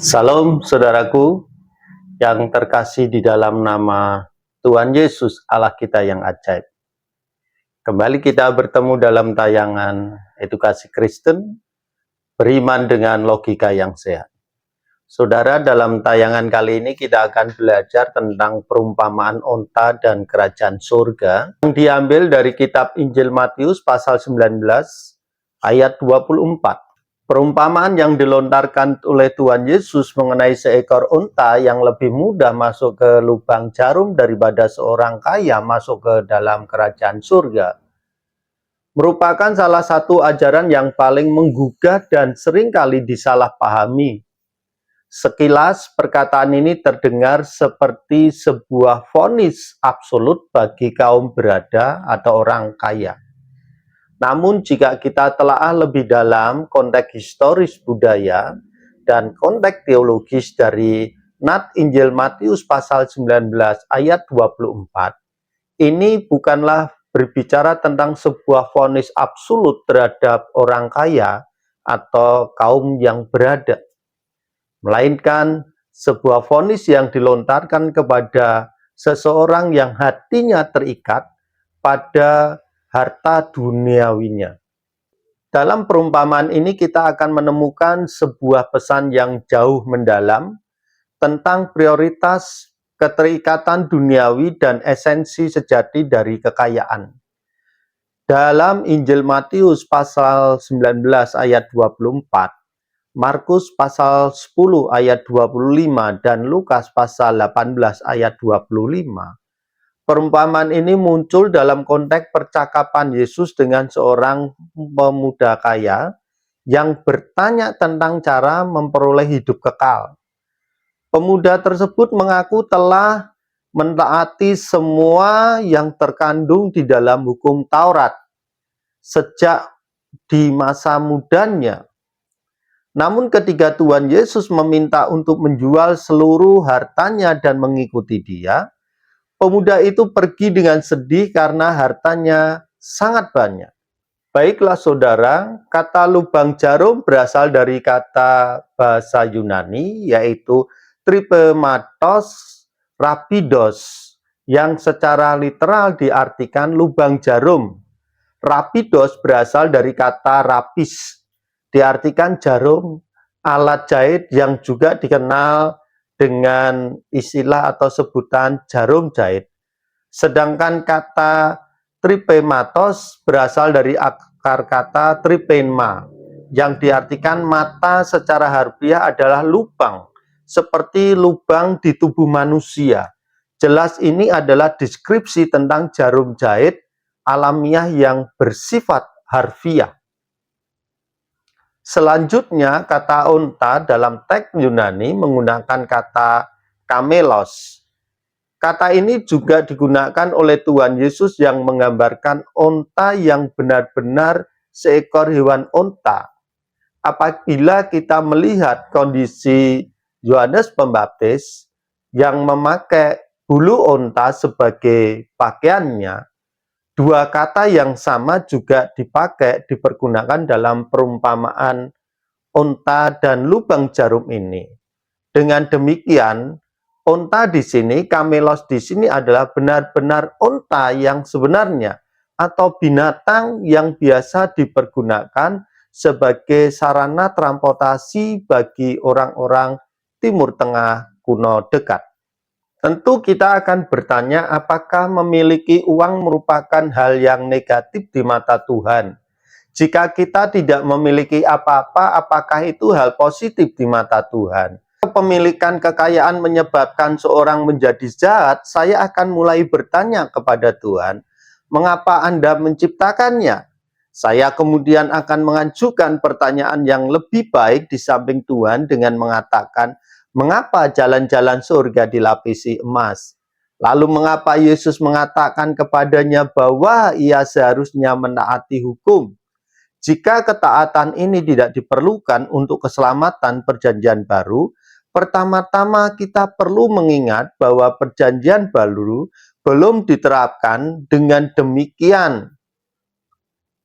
Salam saudaraku yang terkasih di dalam nama Tuhan Yesus Allah kita yang ajaib. Kembali kita bertemu dalam tayangan edukasi Kristen, beriman dengan logika yang sehat. Saudara, dalam tayangan kali ini kita akan belajar tentang perumpamaan onta dan kerajaan surga yang diambil dari kitab Injil Matius pasal 19 ayat 24. Perumpamaan yang dilontarkan oleh Tuhan Yesus mengenai seekor unta yang lebih mudah masuk ke lubang jarum daripada seorang kaya masuk ke dalam kerajaan surga merupakan salah satu ajaran yang paling menggugah dan seringkali disalahpahami. Sekilas perkataan ini terdengar seperti sebuah vonis absolut bagi kaum berada atau orang kaya. Namun jika kita telaah lebih dalam konteks historis budaya dan konteks teologis dari nat Injil Matius pasal 19 ayat 24, ini bukanlah berbicara tentang sebuah vonis absolut terhadap orang kaya atau kaum yang berada, melainkan sebuah vonis yang dilontarkan kepada seseorang yang hatinya terikat pada harta duniawinya. Dalam perumpamaan ini kita akan menemukan sebuah pesan yang jauh mendalam tentang prioritas keterikatan duniawi dan esensi sejati dari kekayaan. Dalam Injil Matius pasal 19 ayat 24, Markus pasal 10 ayat 25, dan Lukas pasal 18 ayat 25, perumpamaan ini muncul dalam konteks percakapan Yesus dengan seorang pemuda kaya yang bertanya tentang cara memperoleh hidup kekal. Pemuda tersebut mengaku telah mentaati semua yang terkandung di dalam hukum Taurat sejak di masa mudanya. Namun ketika Tuhan Yesus meminta untuk menjual seluruh hartanya dan mengikuti Dia, pemuda itu pergi dengan sedih karena hartanya sangat banyak. Baiklah saudara, kata lubang jarum berasal dari kata bahasa Yunani yaitu tripematos rapidos yang secara literal diartikan lubang jarum. Rapidos berasal dari kata rapis, diartikan jarum, alat jahit yang juga dikenal dengan istilah atau sebutan jarum jahit. Sedangkan kata tripematos berasal dari akar kata tripenma, yang diartikan mata secara harfiah adalah lubang, seperti lubang di tubuh manusia. Jelas ini adalah deskripsi tentang jarum jahit alamiah yang bersifat harfiah. Selanjutnya, kata unta dalam teks Yunani menggunakan kata kamelos. Kata ini juga digunakan oleh Tuhan Yesus yang menggambarkan unta yang benar-benar seekor hewan unta. Apabila kita melihat kondisi Yohanes Pembaptis yang memakai bulu unta sebagai pakaiannya, dua kata yang sama juga dipergunakan dalam perumpamaan unta dan lubang jarum ini. Dengan demikian, unta di sini, kamelos di sini adalah benar-benar unta yang sebenarnya atau binatang yang biasa dipergunakan sebagai sarana transportasi bagi orang-orang Timur Tengah kuno dekat. Tentu kita akan bertanya, apakah memiliki uang merupakan hal yang negatif di mata Tuhan? Jika kita tidak memiliki apa-apa, apakah itu hal positif di mata Tuhan? Kepemilikan kekayaan menyebabkan seorang menjadi jahat, saya akan mulai bertanya kepada Tuhan, mengapa Anda menciptakannya? Saya kemudian akan mengajukan pertanyaan yang lebih baik di samping Tuhan dengan mengatakan, mengapa jalan-jalan surga dilapisi emas? Lalu mengapa Yesus mengatakan kepadanya bahwa ia seharusnya menaati hukum? Jika ketaatan ini tidak diperlukan untuk keselamatan perjanjian baru, pertama-tama kita perlu mengingat bahwa perjanjian baru belum diterapkan. Dengan demikian,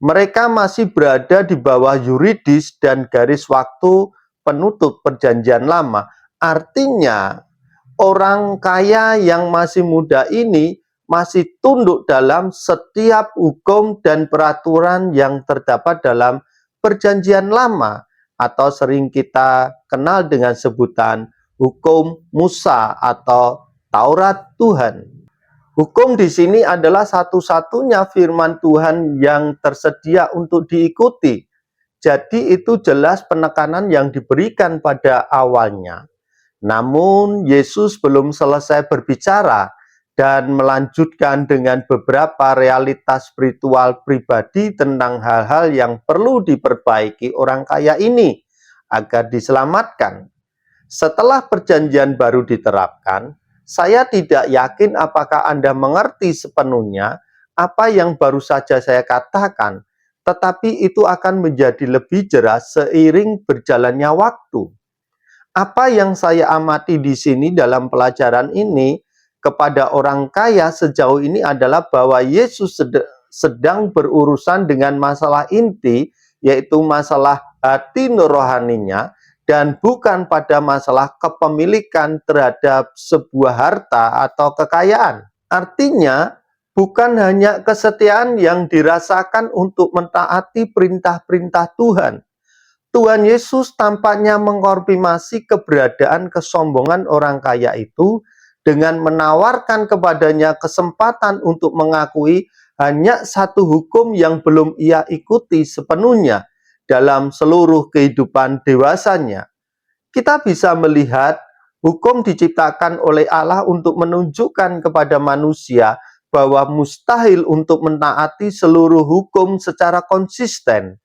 mereka masih berada di bawah yuridis dan garis waktu penutup Perjanjian Lama. Artinya, orang kaya yang masih muda ini masih tunduk dalam setiap hukum dan peraturan yang terdapat dalam Perjanjian Lama, atau sering kita kenal dengan sebutan hukum Musa atau Taurat Tuhan. Hukum di sini adalah satu-satunya firman Tuhan yang tersedia untuk diikuti. Jadi itu jelas penekanan yang diberikan pada awalnya. Namun Yesus belum selesai berbicara dan melanjutkan dengan beberapa realitas spiritual pribadi tentang hal-hal yang perlu diperbaiki orang kaya ini agar diselamatkan. Setelah perjanjian baru diterapkan, saya tidak yakin apakah Anda mengerti sepenuhnya apa yang baru saja saya katakan, tetapi itu akan menjadi lebih jelas seiring berjalannya waktu. Apa yang saya amati di sini dalam pelajaran ini kepada orang kaya sejauh ini adalah bahwa Yesus sedang berurusan dengan masalah inti, yaitu masalah hati nuraninya, dan bukan pada masalah kepemilikan terhadap sebuah harta atau kekayaan. Artinya, bukan hanya kesetiaan yang dirasakan untuk mentaati perintah-perintah Tuhan. Tuhan Yesus tampaknya mengkonfirmasi keberadaan kesombongan orang kaya itu dengan menawarkan kepadanya kesempatan untuk mengakui hanya satu hukum yang belum ia ikuti sepenuhnya dalam seluruh kehidupan dewasanya. Kita bisa melihat hukum diciptakan oleh Allah untuk menunjukkan kepada manusia bahwa mustahil untuk mentaati seluruh hukum secara konsisten.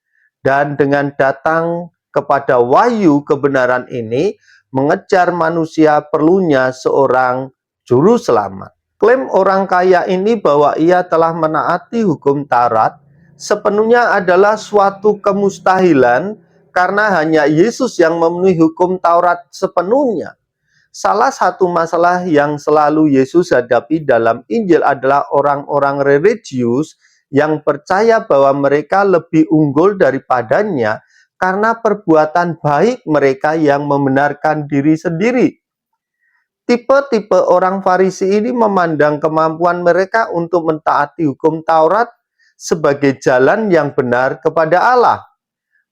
Dan dengan datang kepada wahyu kebenaran ini, mengejar manusia perlunya seorang juru selamat. Klaim orang kaya ini bahwa ia telah menaati hukum Taurat sepenuhnya adalah suatu kemustahilan karena hanya Yesus yang memenuhi hukum Taurat sepenuhnya. Salah satu masalah yang selalu Yesus hadapi dalam Injil adalah orang-orang religius yang percaya bahwa mereka lebih unggul daripadanya karena perbuatan baik mereka yang membenarkan diri sendiri. Tipe-tipe orang Farisi ini memandang kemampuan mereka untuk mentaati hukum Taurat sebagai jalan yang benar kepada Allah.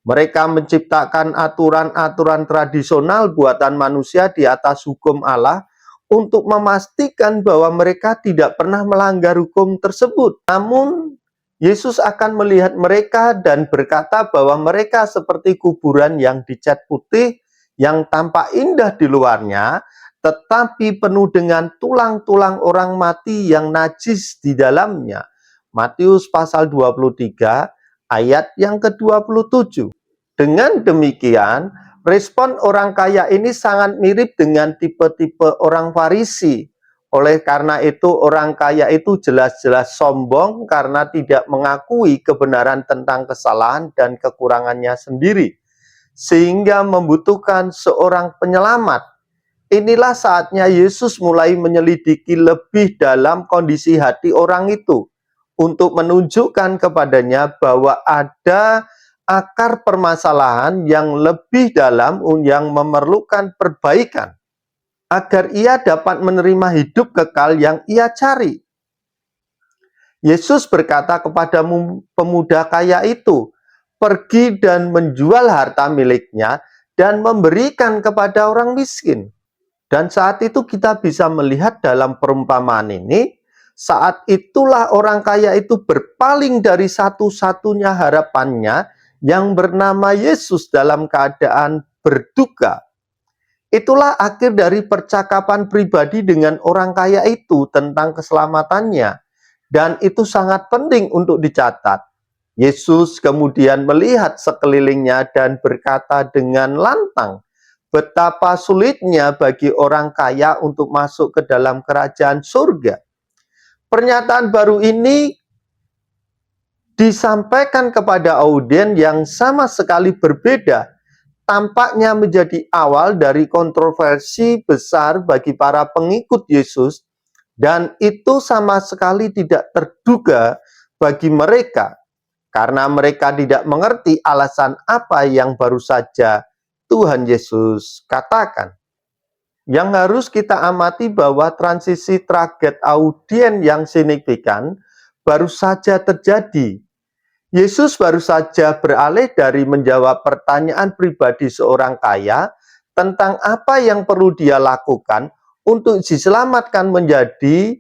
Mereka menciptakan aturan-aturan tradisional buatan manusia di atas hukum Allah untuk memastikan bahwa mereka tidak pernah melanggar hukum tersebut. Namun, Yesus akan melihat mereka dan berkata bahwa mereka seperti kuburan yang dicat putih, yang tampak indah di luarnya, tetapi penuh dengan tulang-tulang orang mati yang najis di dalamnya. Matius pasal 23 ayat yang ke-27. Dengan demikian, respon orang kaya ini sangat mirip dengan tipe-tipe orang Farisi. Oleh karena itu, orang kaya itu jelas-jelas sombong karena tidak mengakui kebenaran tentang kesalahan dan kekurangannya sendiri, sehingga membutuhkan seorang penyelamat. Inilah saatnya Yesus mulai menyelidiki lebih dalam kondisi hati orang itu, untuk menunjukkan kepadanya bahwa ada akar permasalahan yang lebih dalam yang memerlukan perbaikan, agar ia dapat menerima hidup kekal yang ia cari. Yesus berkata kepada pemuda kaya itu, "Pergi dan menjual harta miliknya dan memberikan kepada orang miskin." Dan saat itu kita bisa melihat dalam perumpamaan ini, saat itulah orang kaya itu berpaling dari satu-satunya harapannya yang bernama Yesus dalam keadaan berduka. Itulah akhir dari percakapan pribadi dengan orang kaya itu tentang keselamatannya. Dan itu sangat penting untuk dicatat. Yesus kemudian melihat sekelilingnya dan berkata dengan lantang, betapa sulitnya bagi orang kaya untuk masuk ke dalam kerajaan surga. Pernyataan baru ini disampaikan kepada audien yang sama sekali berbeda. Tampaknya menjadi awal dari kontroversi besar bagi para pengikut Yesus, dan itu sama sekali tidak terduga bagi mereka, karena mereka tidak mengerti alasan apa yang baru saja Tuhan Yesus katakan. Yang harus kita amati bahwa transisi target audiens yang signifikan baru saja terjadi. Yesus baru saja beralih dari menjawab pertanyaan pribadi seorang kaya tentang apa yang perlu dia lakukan untuk diselamatkan menjadi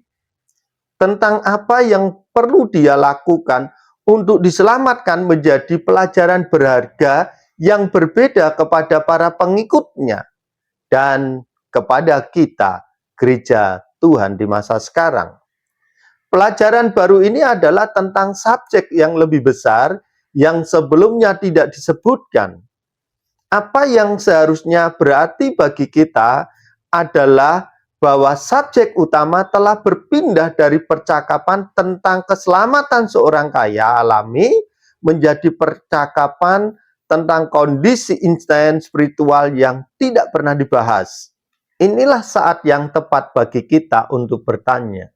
tentang apa yang perlu dia lakukan untuk diselamatkan menjadi pelajaran berharga yang berbeda kepada para pengikutnya dan kepada kita, gereja Tuhan di masa sekarang. Pelajaran baru ini adalah tentang subjek yang lebih besar yang sebelumnya tidak disebutkan. Apa yang seharusnya berarti bagi kita adalah bahwa subjek utama telah berpindah dari percakapan tentang keselamatan seorang kaya alami menjadi percakapan tentang kondisi instan spiritual yang tidak pernah dibahas. Inilah saat yang tepat bagi kita untuk bertanya,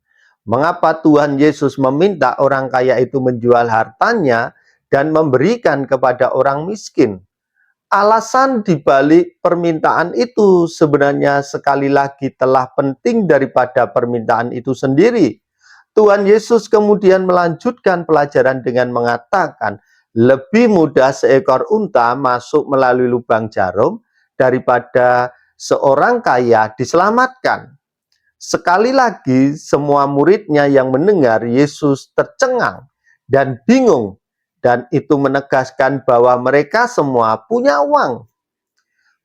mengapa Tuhan Yesus meminta orang kaya itu menjual hartanya dan memberikan kepada orang miskin? Alasan dibalik permintaan itu sebenarnya sekali lagi telah penting daripada permintaan itu sendiri. Tuhan Yesus kemudian melanjutkan pelajaran dengan mengatakan, lebih mudah seekor unta masuk melalui lubang jarum daripada seorang kaya diselamatkan. Sekali lagi, semua muridnya yang mendengar Yesus tercengang dan bingung, dan itu menegaskan bahwa mereka semua punya uang.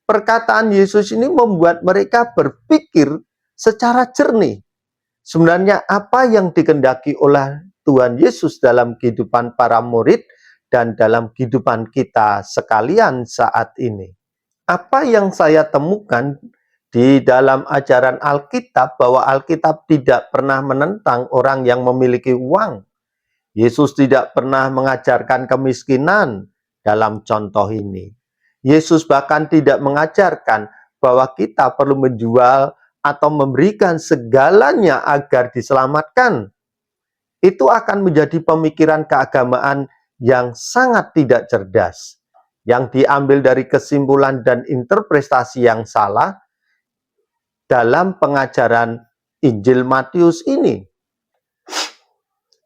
Perkataan Yesus ini membuat mereka berpikir secara jernih. Sebenarnya apa yang dikehendaki oleh Tuhan Yesus dalam kehidupan para murid dan dalam kehidupan kita sekalian saat ini? Apa yang saya temukan di dalam ajaran Alkitab bahwa Alkitab tidak pernah menentang orang yang memiliki uang. Yesus tidak pernah mengajarkan kemiskinan dalam contoh ini. Yesus bahkan tidak mengajarkan bahwa kita perlu menjual atau memberikan segalanya agar diselamatkan. Itu akan menjadi pemikiran keagamaan yang sangat tidak cerdas, yang diambil dari kesimpulan dan interpretasi yang salah dalam pengajaran Injil Matius ini.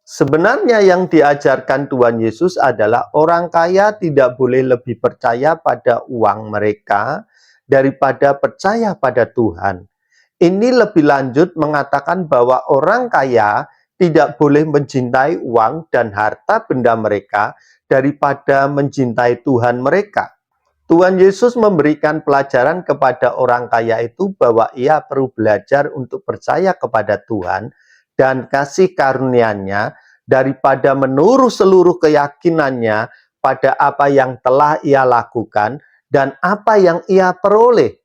Sebenarnya yang diajarkan Tuhan Yesus adalah orang kaya tidak boleh lebih percaya pada uang mereka daripada percaya pada Tuhan. Ini lebih lanjut mengatakan bahwa orang kaya tidak boleh mencintai uang dan harta benda mereka daripada mencintai Tuhan mereka. Tuhan Yesus memberikan pelajaran kepada orang kaya itu bahwa ia perlu belajar untuk percaya kepada Tuhan dan kasih karunia-Nya daripada menaruh seluruh keyakinannya pada apa yang telah ia lakukan dan apa yang ia peroleh.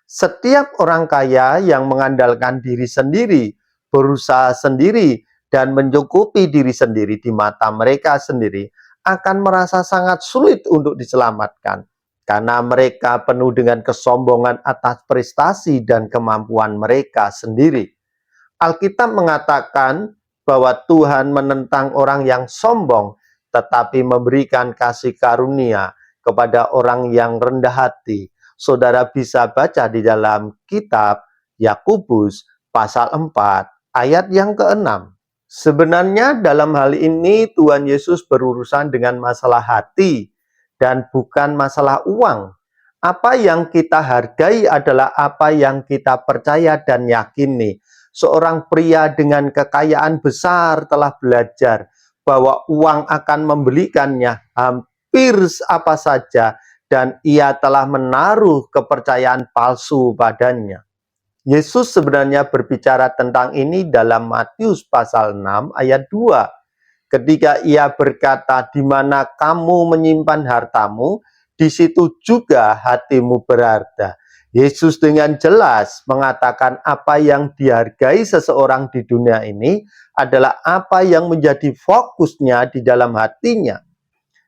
Setiap orang kaya yang mengandalkan diri sendiri, berusaha sendiri, dan mencukupi diri sendiri di mata mereka sendiri akan merasa sangat sulit untuk diselamatkan. Karena mereka penuh dengan kesombongan atas prestasi dan kemampuan mereka sendiri. Alkitab mengatakan bahwa Tuhan menentang orang yang sombong, tetapi memberikan kasih karunia kepada orang yang rendah hati. Saudara bisa baca di dalam kitab Yakobus pasal 4 ayat yang ke-6. Sebenarnya dalam hal ini Tuhan Yesus berurusan dengan masalah hati dan bukan masalah uang. Apa yang kita hargai adalah apa yang kita percaya dan yakini. Seorang pria dengan kekayaan besar telah belajar bahwa uang akan membelikannya hampir apa saja dan ia telah menaruh kepercayaan palsu padanya. Yesus sebenarnya berbicara tentang ini dalam Matius pasal 6 ayat 2. Ketika ia berkata, di mana kamu menyimpan hartamu, di situ juga hatimu berada. Yesus dengan jelas mengatakan apa yang dihargai seseorang di dunia ini adalah apa yang menjadi fokusnya di dalam hatinya.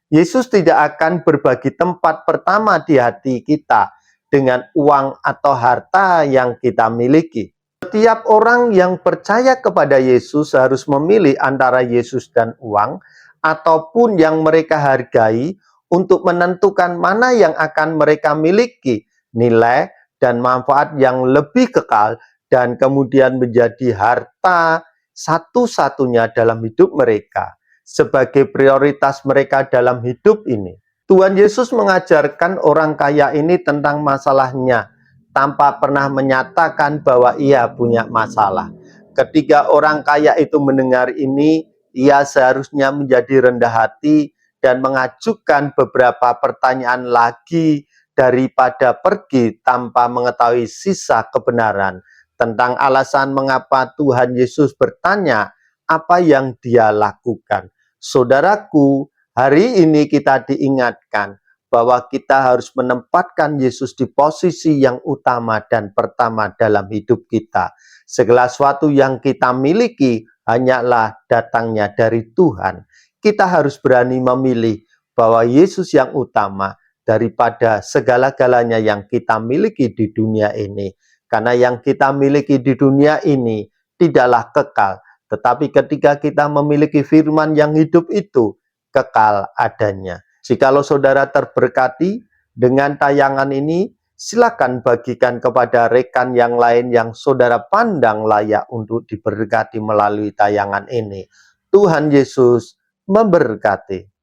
Yesus tidak akan berbagi tempat pertama di hati kita dengan uang atau harta yang kita miliki. Setiap orang yang percaya kepada Yesus harus memilih antara Yesus dan uang, ataupun yang mereka hargai untuk menentukan mana yang akan mereka miliki, nilai dan manfaat yang lebih kekal, dan kemudian menjadi harta satu-satunya dalam hidup mereka, sebagai prioritas mereka dalam hidup ini. Tuhan Yesus mengajarkan orang kaya ini tentang masalahnya, tanpa pernah menyatakan bahwa ia punya masalah. Ketika orang kaya itu mendengar ini, ia seharusnya menjadi rendah hati dan mengajukan beberapa pertanyaan lagi daripada pergi tanpa mengetahui sisa kebenaran tentang alasan mengapa Tuhan Yesus bertanya apa yang dia lakukan. Saudaraku, hari ini kita diingatkan bahwa kita harus menempatkan Yesus di posisi yang utama dan pertama dalam hidup kita. Segala sesuatu yang kita miliki hanyalah datangnya dari Tuhan. Kita harus berani memilih bahwa Yesus yang utama daripada segala-galanya yang kita miliki di dunia ini. Karena yang kita miliki di dunia ini tidaklah kekal. Tetapi ketika kita memiliki firman yang hidup itu, kekal adanya. Jikalau saudara terberkati dengan tayangan ini, silakan bagikan kepada rekan yang lain yang saudara pandang layak untuk diberkati melalui tayangan ini. Tuhan Yesus memberkati.